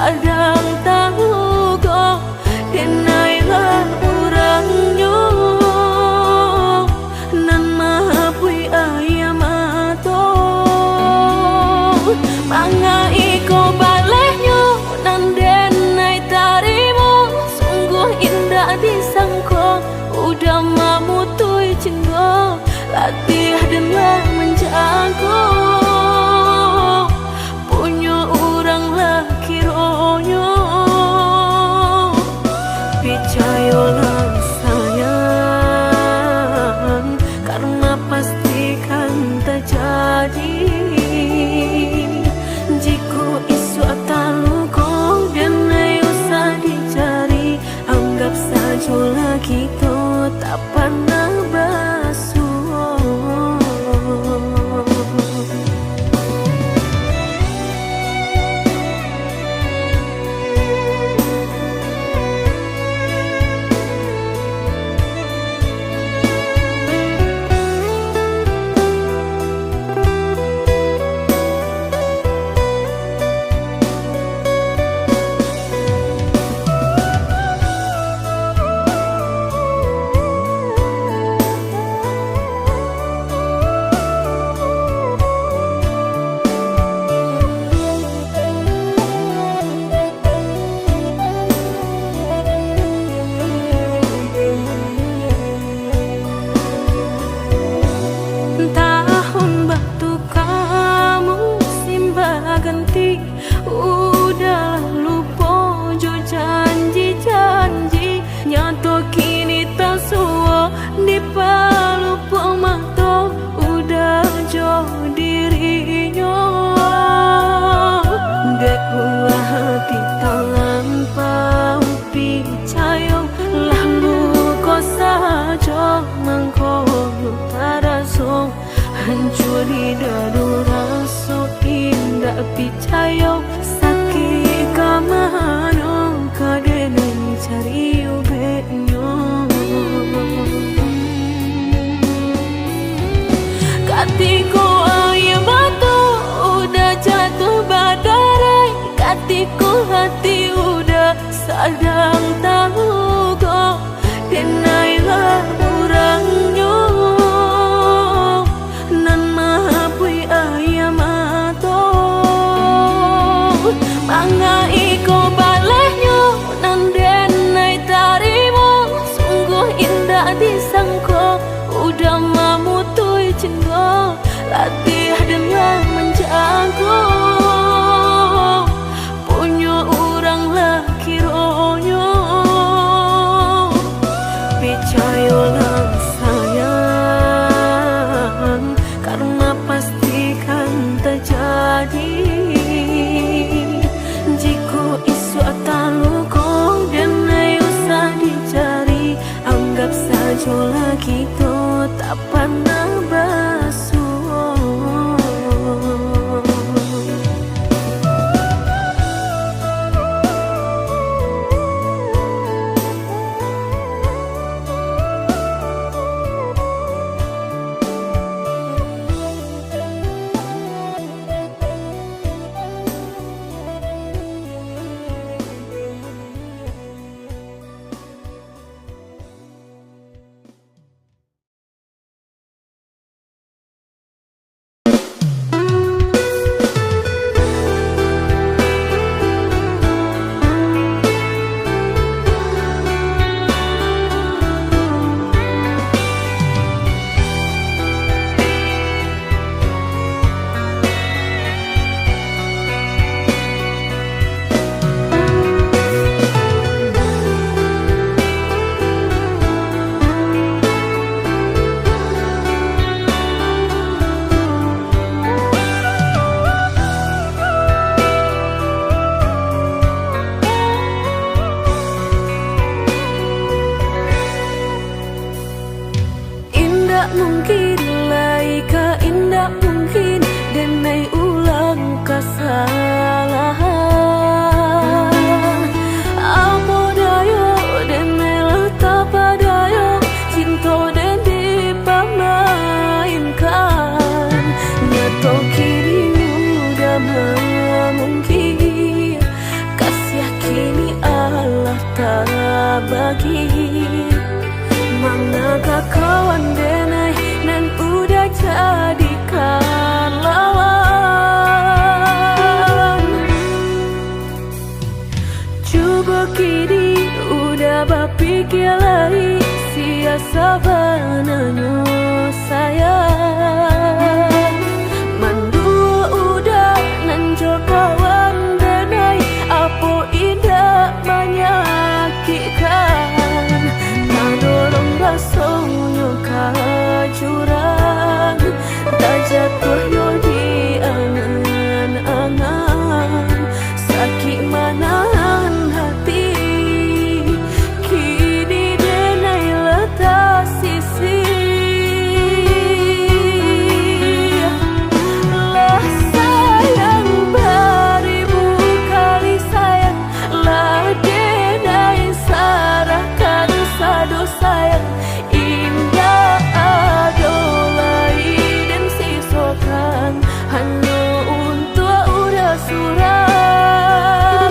sadang tahu kok denailah orangnya nan mapui ayam ato mangai ko balehnya nan denai tarimu sungguh indah disangko udah mamutui cenggo latih denlah menjago punya orang laki ronyo percayalah sayang karena pastikan terjadi jika isu tahu kau dan usah dicari anggap saja lagi tuh tak pernah basuh. Ganti udah lupa jo janji-janji nyato kini tak suwa di palupa mata udah jo dirinya dek ulah hati tangan pau percaya lalu kau saja mangko tak rasa hancur di dadu rasa indah percaya sakit kamano kadang cari ubeknya katiku ayam batu udah jatuh badai katiku hati udah sadang tahu kok denailah orangnya nan mapui ayam ato mangai ko balehnya nan denai tarimu sungguh indah disangko udah mamutui cenggo latih denlah menjago punya orang laki ronyo percayalah sayang Manakah kawan denai nan udah jadikan lawan. Coba kini udah berpikir lagi, siasa bananyo sayang. Mandua udah nanjo kawan denai, apa indah menyakitkan. Nadorong rasonyo kajurang, tak jatuh yo di angan-angan. Sakit manahan hati, kini denai letak sisi. Lah sayang beribu kali sayang, lah denai sarahkan sadu sayang. Indah adolai dan sisokan hanya untuk udah suram.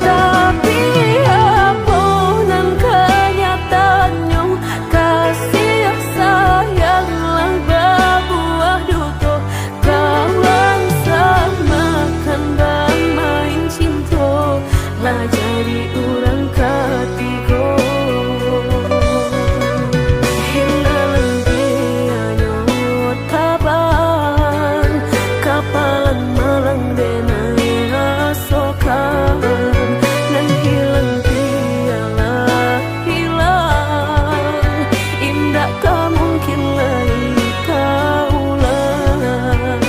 Tapi apa nan kenyataannya, kasih sayanglah berbuah duto. Kawan samakan bermain cinta, lah jadi orang ketiga. Hilang dianya taban, kapalan malang denai asokan. Nan hilang dialah hilang, indah tak mungkin lagi kaulang.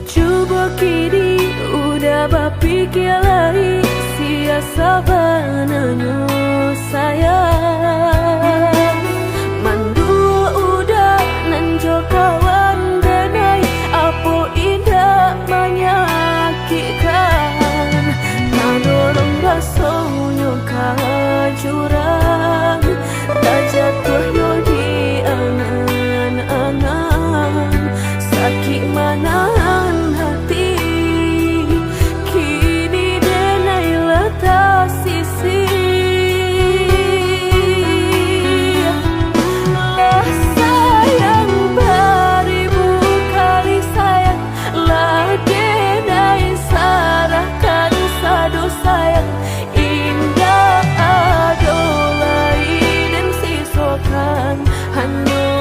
Coba kini udah berpikir lagi, siasa bananyo sayang. Mandua udah nanjo kawan denai, apa indah menyakitkan. Nadorong rasonyo kajurang, tak jatuh yo di angan-angan. Sakit manahan hati, kini denai letak sisi. Lah sayang beribu kali sayang, lah denai sarahkan sadu sayang. Indah adolai dan sisokan hanya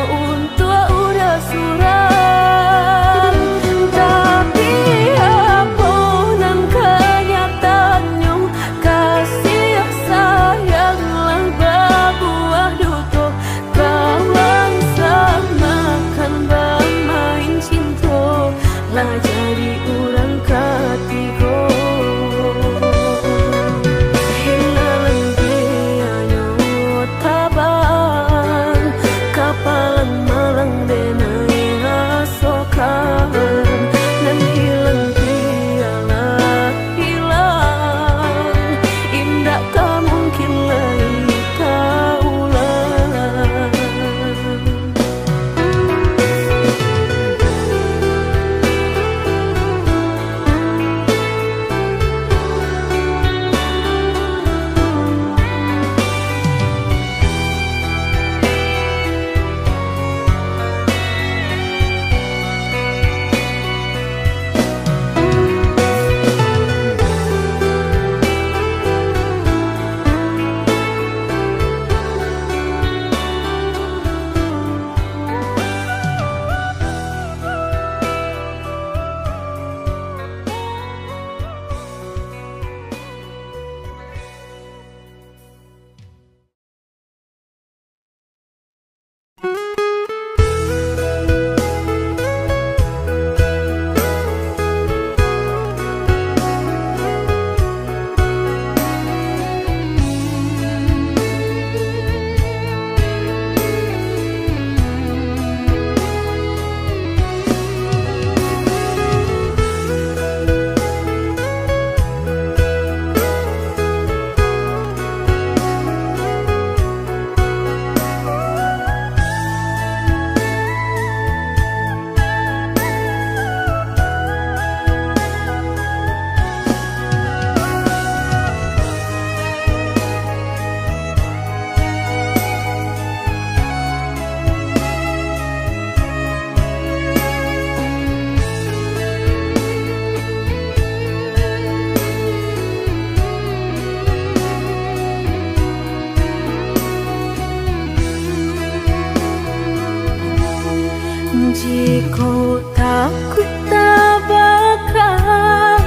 Jika takut tak bakal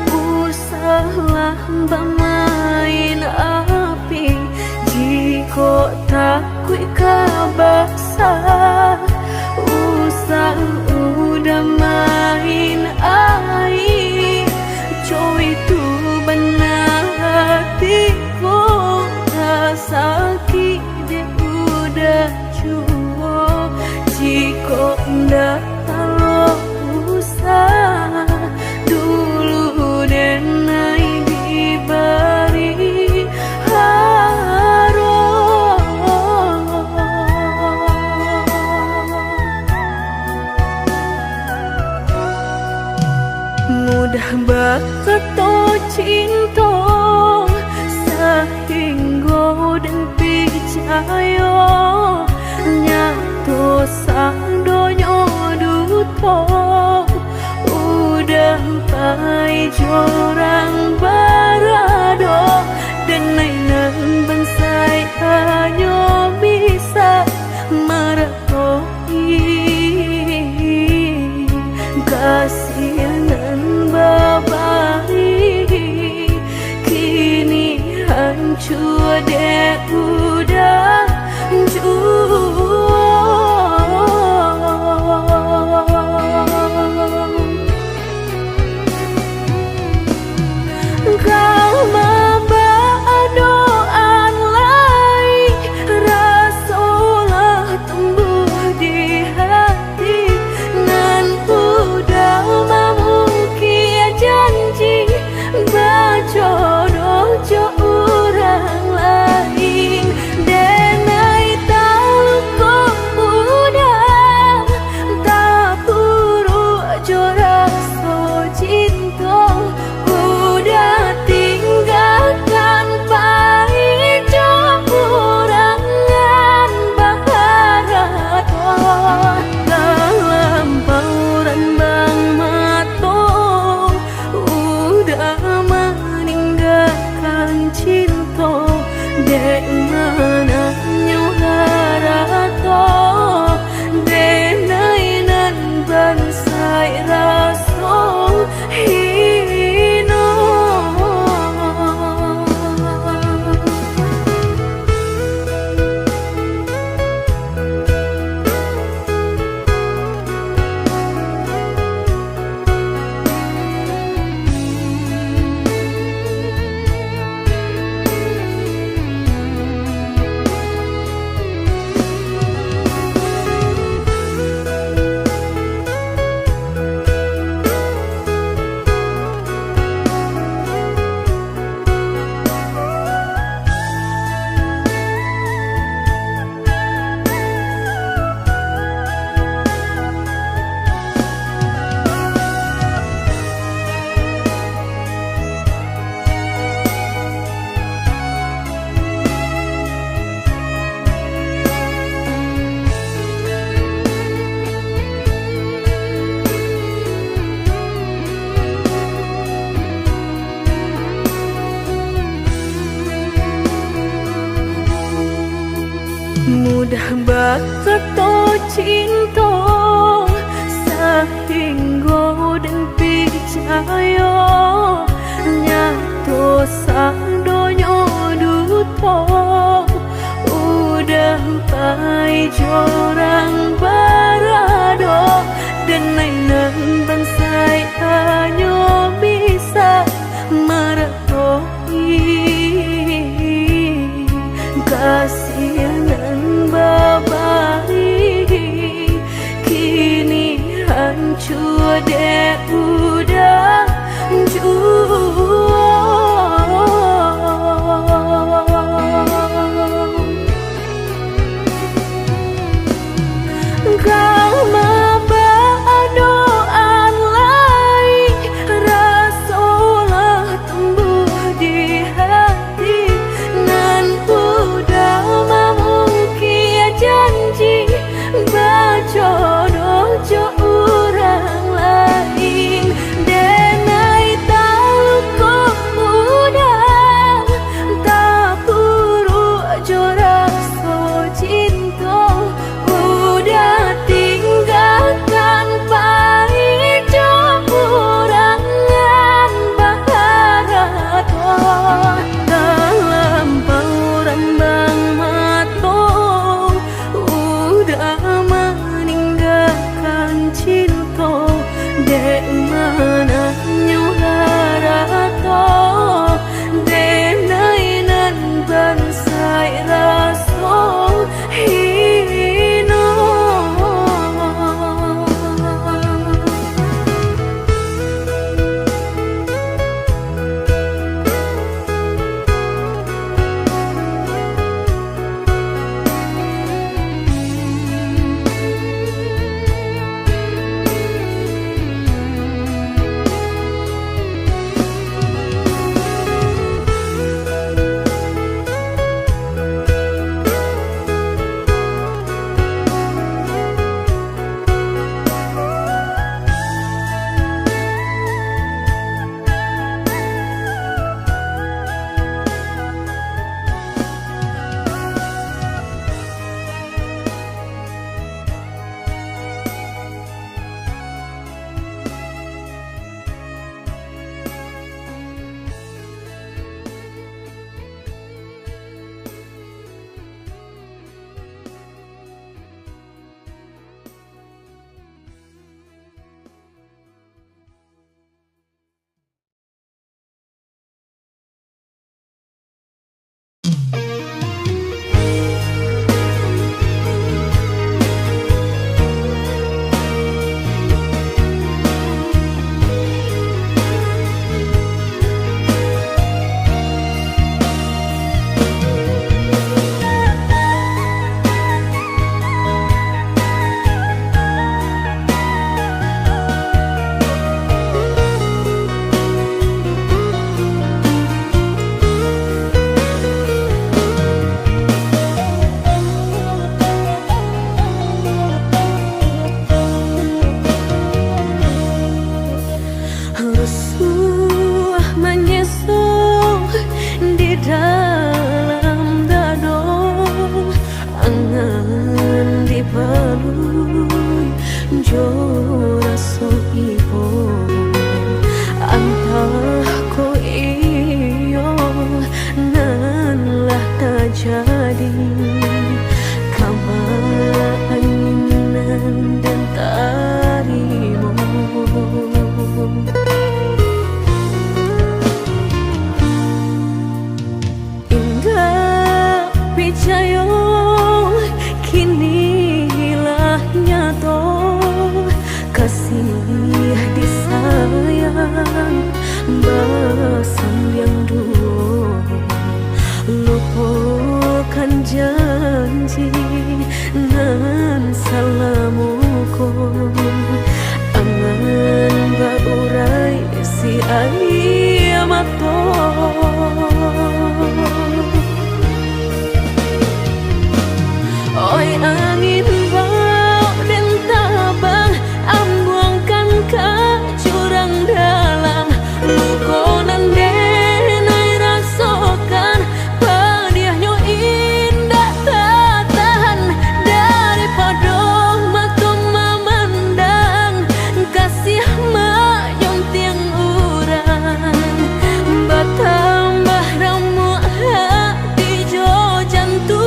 usahlah bermain api. Jika takut kabasah usah udah main air. Coy itu benar hatiku tak sakit dia udah cukup. Jika ndak kalau usah dulu denai diberi harum. Mudah berkata cinta sehingga dan percaya nyatu sang donya duto udah pai jorang barado dan nainan bansai hanya bisa meratoi kasihanan babari kini hancur deh udah kau membadoan lain rasulah tumbuh di hati nan udah memungkir janji bajodoh jo orang lain. Denai tahu kau udah tak buru jo rasa cinta udah tinggalkan pai jo urangan baharat dalam bauran bang mato udah meninggalkan cinta dek mana nyuharato denai nan bansai raso hino. Mudah berkata cinta sehingga dan percaya nyatu sang donya duto udah pai jorang barado dan nainan bansai hanya bisa meratoi kasihanan babari kini hancur deh udah kau membadoan lain rasulah tumbuh di hati nan udah memungkir janji bajodoh jo orang lain. picayo kini lah nyato, kasih disayang basan yang dulu, lupakan janji nan salamuku, angan baurai si ayamato. Oi angin bau dan tabang, ambuangkan ke jurang dalam, lukonan denai rasakan, pedihnya indah tak tahan, daripada mata memandang kasih mayung tiang urang, bertambah ramu hati jo jantung.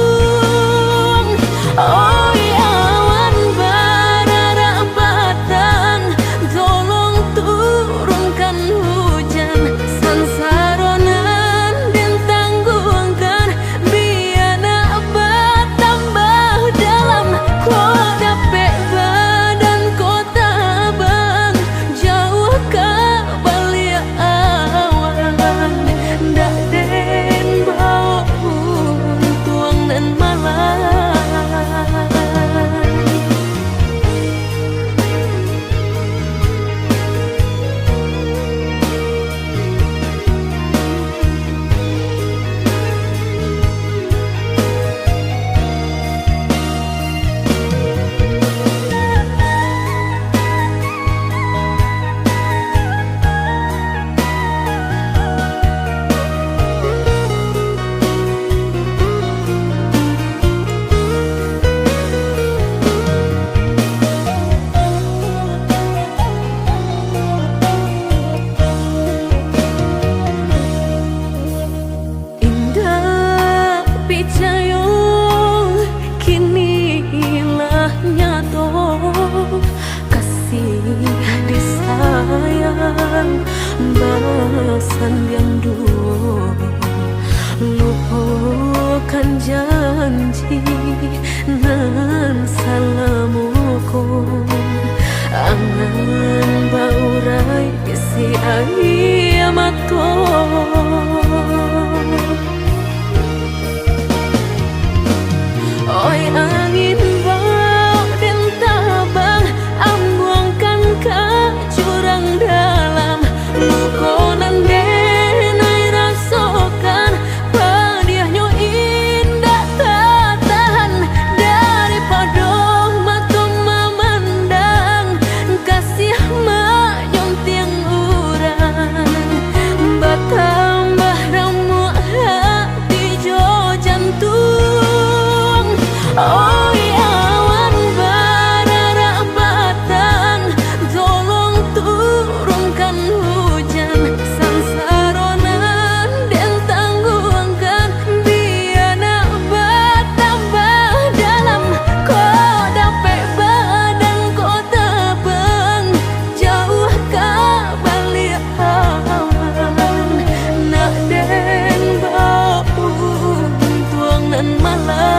Oi awan barara batang, tolong turunkan hujan, sansaronan dan tangguhkan, biar nak bertambah dalam. Kau dapet badan kota bang, jauh ke balik awan, dak den bau tuang dan malam. Picayo kini lah nyato, kasih disayang basan yang dulu, lupakan janji nan salamuku, angan baurai si ayamato. Oi angin bau dan tabang, ambuangkan ke jurang dalam, lukonan denai rasakan, pedihnya indah tak tahan, daripada mata memandang kasih mayung tiang urang, bertambah ramu hati jo jantung. Oi awan barara batang, tolong turunkan hujan, sansaronan dan tangguhkan, biar nak bertambah dalam. Kau dapet badan kota bang, jauh ke balik awan, nak den bau tuang nan malam.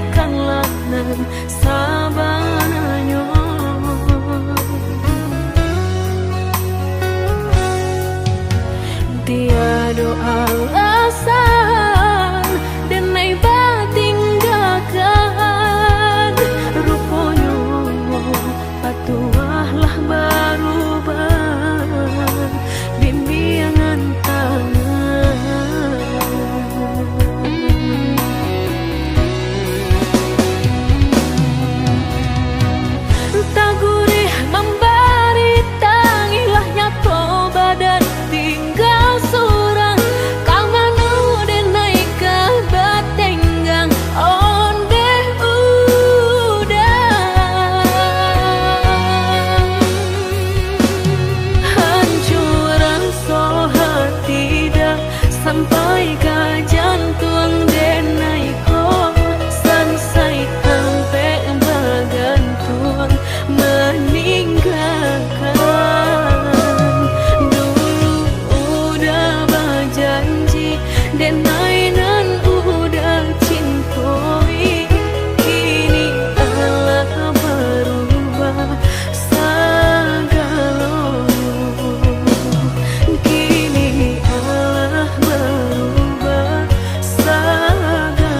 tekanlah nan sabanyo. Tiada alasan denai batinggalkan ruponyo patuahlah berubah bimbingan tangan tak gurih memberi tangilah nyato badan tinggal surang kau manu denai ke batenggang onde udah hancuran so hati dah sampai ke jantung denai ko sansai sampai bergantung meninggalkan dulu udah berjanji denai nan udah cintoi kini Allah berubah segalanya kini Allah berubah segalanya.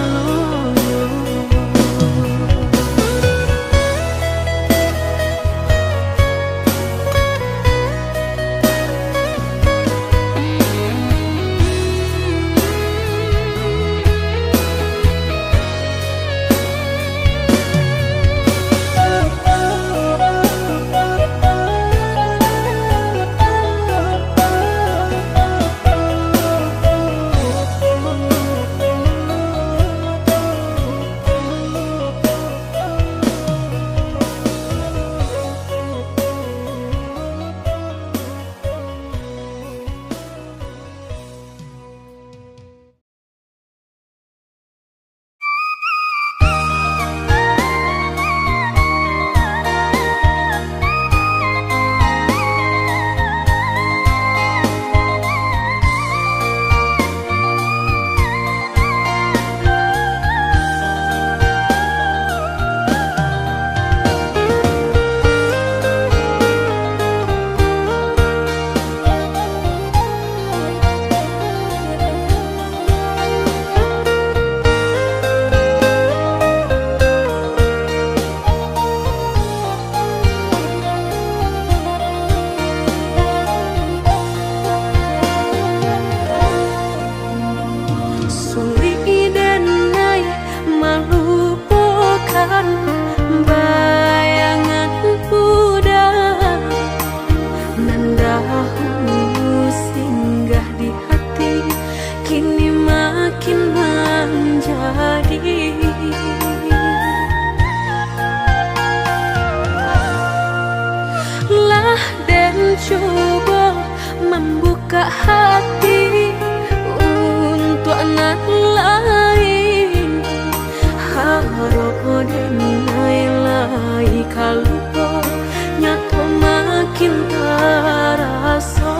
Coba membuka hati untuk anak lain harap denai lai kalau nyato makin terasa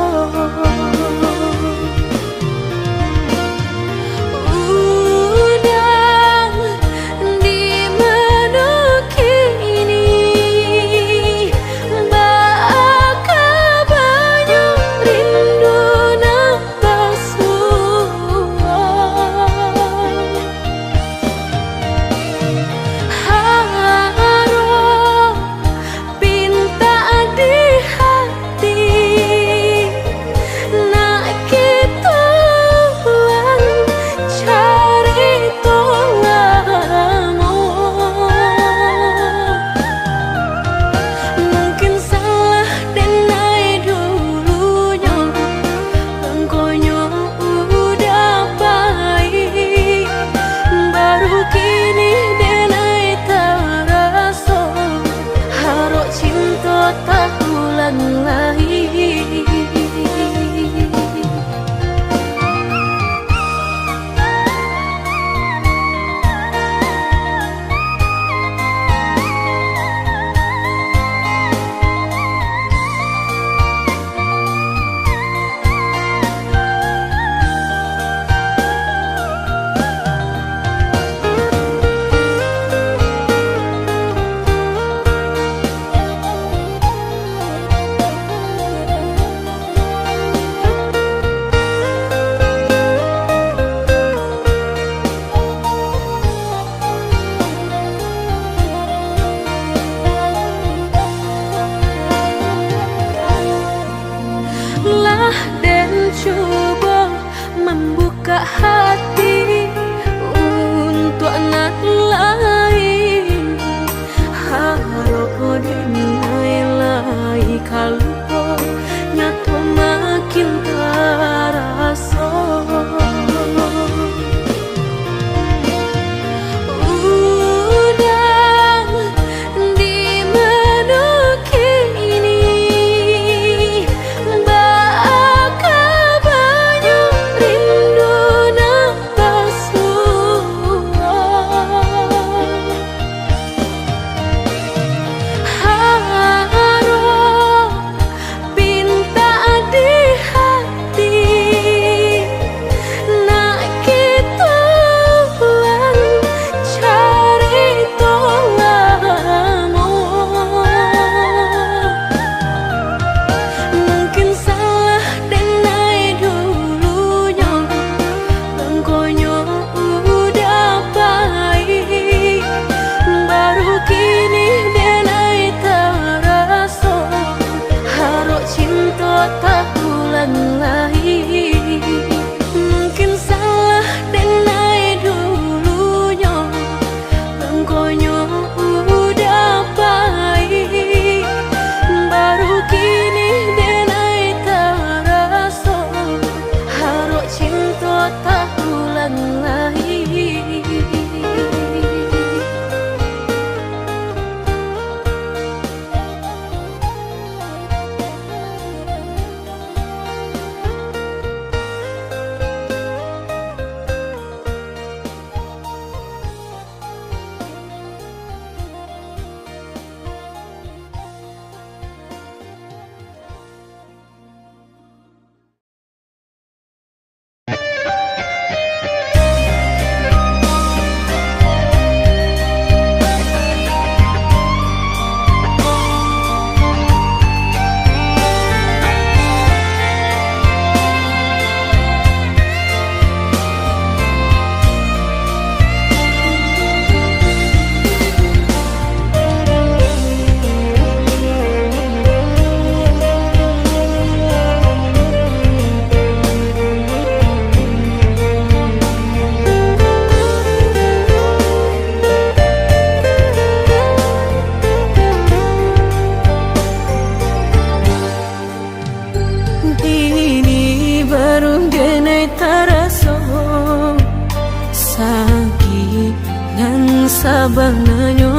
sabananyo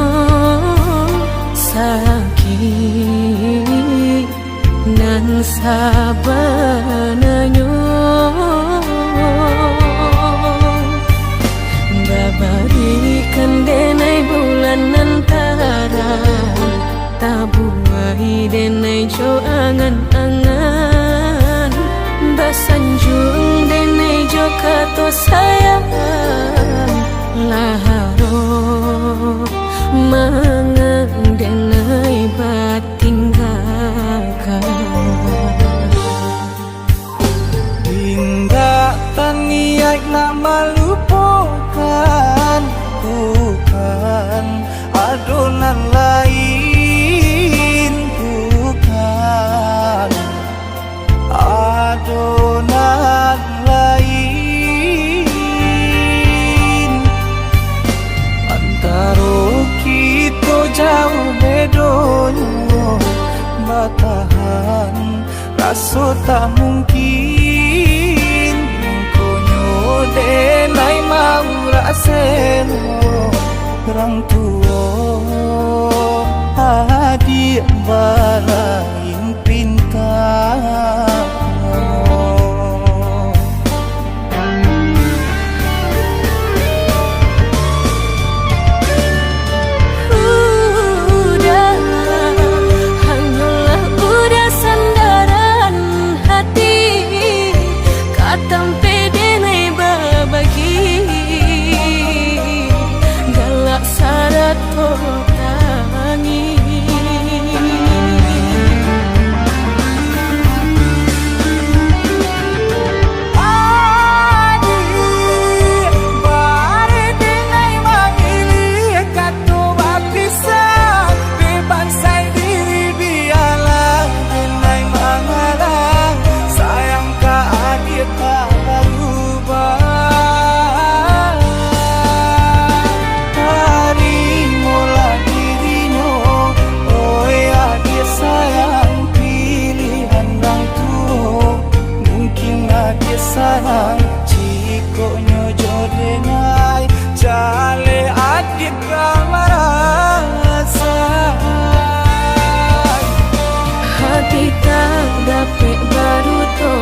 sakit nan sabananyo babarikan denai bulan antara tabuai denai jo angan-angan basanjung denai jo kato sayang laharo mangang denai batinggakan Indah taniak nak melupakan bukan adonan lain bukan adonan lain antara kita jauh bedonyo batahan rasa tak mungkin konyo denai mau raseno orang tua adik balain pintar sayang cikonyo jodenai jale adik kamarasa hati tak dapat baru to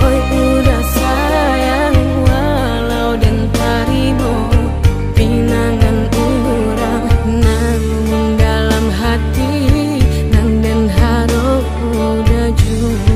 oi udah sayang walau dan tarimo pinangan urang nang dalam hati nang dan harap udah jauh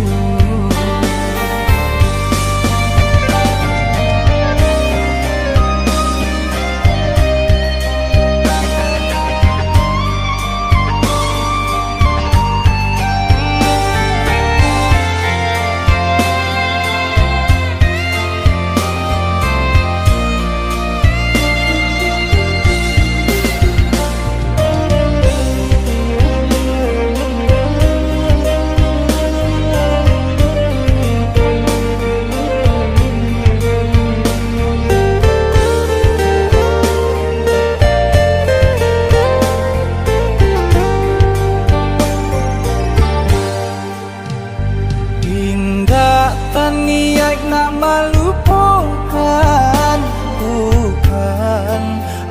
niat nak melupakan bukan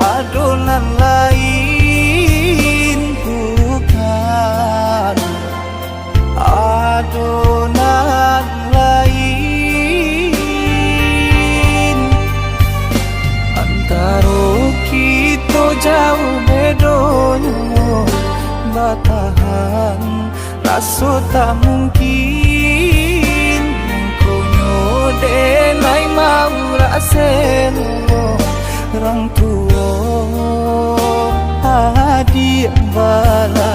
adonan lain bukan adonan lain antara kita jauh bedonyo batahan rasa tak mungkin denai mau raseno orang tua adik bala